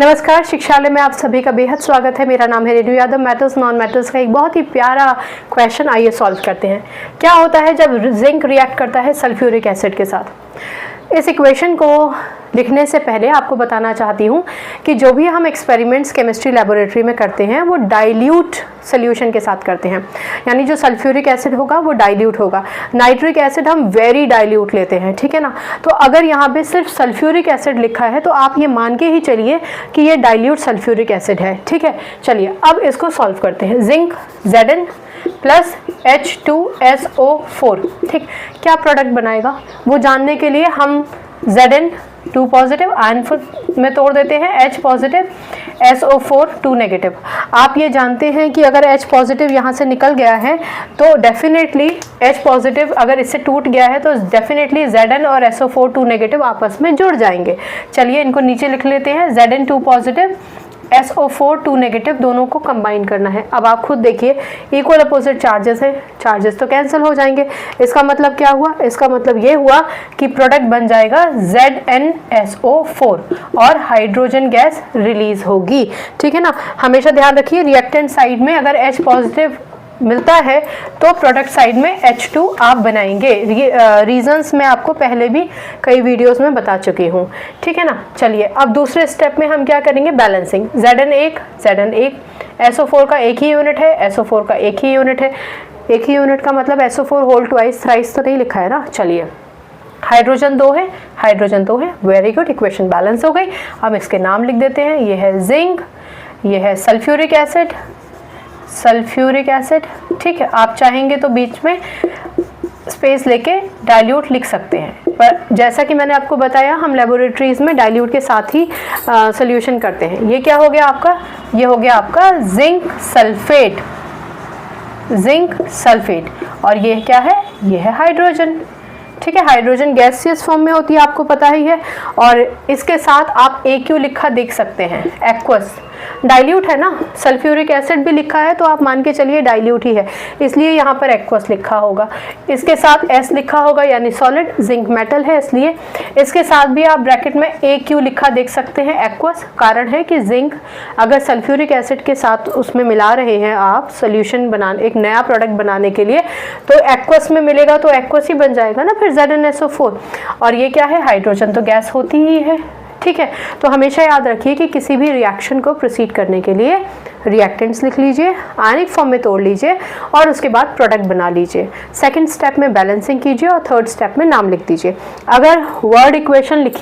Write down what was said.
नमस्कार, शिक्षालय में आप सभी का बेहद स्वागत है। मेरा नाम है Renu Yadav. Metals non metals का एक बहुत ही प्यारा क्वेश्चन आइए सॉल्व करते हैं। क्या होता है जब जिंक रिएक्ट करता है सल्फ्यूरिक एसिड के साथ? इस इक्वेशन को लिखने से पहले आपको बताना चाहती हूँ कि जो भी हम एक्सपेरिमेंट्स केमिस्ट्री लेबोरेटरी में करते हैं वो डाइल्यूट सोल्यूशन के साथ करते हैं, यानी जो सल्फ्यूरिक एसिड होगा वो डाइल्यूट होगा। नाइट्रिक एसिड हम वेरी डाइल्यूट लेते हैं, ठीक है ना। तो अगर यहाँ पे सिर्फ सल्फ्यूरिक एसिड लिखा है तो आप ये मान के ही चलिए कि ये डाइल्यूट सल्फ्यूरिक एसिड है, ठीक है। चलिए अब इसको सॉल्व करते हैं। जिंक Zn प्लस H2SO4, ठीक, क्या प्रोडक्ट बनाएगा वो जानने के लिए हम Zn 2 पॉजिटिव आयन में तोड़ देते हैं, H पॉजिटिव SO4 2 नेगेटिव। आप ये जानते हैं कि अगर H पॉजिटिव यहाँ से निकल गया है तो डेफिनेटली H पॉजिटिव अगर इससे टूट गया है तो डेफिनेटली Zn और SO4 2 नेगेटिव आपस में जुड़ जाएंगे। चलिए इनको नीचे लिख लेते हैं। Zn 2 पॉजिटिव SO4 2 नेगेटिव, दोनों को कंबाइन करना है। अब आप खुद देखिए इक्वल अपोजिट चार्जेस है, चार्जेस तो कैंसिल हो जाएंगे। इसका मतलब क्या हुआ? इसका मतलब ये हुआ कि प्रोडक्ट बन जाएगा ZnSO4 और हाइड्रोजन गैस रिलीज होगी, ठीक है ना। हमेशा ध्यान रखिए रिएक्टेंट साइड में अगर H पॉजिटिव मिलता है तो प्रोडक्ट साइड में H2 आप बनाएंगे। रीजंस मैं आपको पहले भी कई वीडियोस में बता चुकी हूँ, ठीक है ना। चलिए अब दूसरे स्टेप में हम क्या करेंगे? बैलेंसिंग। Zn1 SO4 का एक ही यूनिट है, SO4 का एक ही यूनिट है। एक ही यूनिट का मतलब SO4 होल ट्वाइस थ्राइस तो नहीं लिखा है ना। चलिए हाइड्रोजन 2 है, हाइड्रोजन 2 है, वेरी गुड, इक्वेशन बैलेंस हो गई। अब इसके नाम लिख देते हैं। ये है जिंक, ये है सल्फ्यूरिक एसिड, सल्फ्यूरिक एसिड, ठीक है। आप चाहेंगे तो बीच में स्पेस लेके डाइल्यूट लिख सकते हैं, पर जैसा कि मैंने आपको बताया हम लेबोरेटरीज में डाइल्यूट के साथ ही सॉल्यूशन करते हैं। ये क्या हो गया आपका? ये हो गया आपका जिंक सल्फेट, जिंक सल्फेट। और ये क्या है? ये है हाइड्रोजन, ठीक है। हाइड्रोजन गैसियस फॉर्म में होती है, आपको पता ही है। और इसके साथ आप AQ लिखा देख सकते हैं, एक्वस। डाइल्यूट है ना, सल्फ्यूरिक एसिड भी लिखा है तो आप मान के चलिए डाइल्यूट ही है, इसलिए यहाँ पर एक्वस लिखा होगा। इसके साथ S लिखा होगा यानी सॉलिड, जिंक मेटल है इसलिए। इसके साथ भी आप ब्रैकेट में AQ लिखा देख सकते हैं, एक्वस। कारण है कि जिंक अगर सल्फ्यूरिक एसिड के साथ उसमें मिला रहे हैं आप सोल्यूशन बनाने, एक नया प्रोडक्ट बनाने के लिए, तो एक्वस में मिलेगा तो एक्वस ही बन जाएगा ना फिर ZnSO4। और ये क्या है? हाइड्रोजन तो गैस होती ही है, ठीक है। तो हमेशा याद रखिए कि किसी भी रिएक्शन को प्रोसीड करने के लिए रिएक्टेंट्स लिख लीजिए, आयनिक फॉर्म में तोड़ लीजिए और उसके बाद प्रोडक्ट बना लीजिए। सेकंड स्टेप में बैलेंसिंग कीजिए और थर्ड स्टेप में नाम लिख दीजिए। अगर वर्ड इक्वेशन लिखी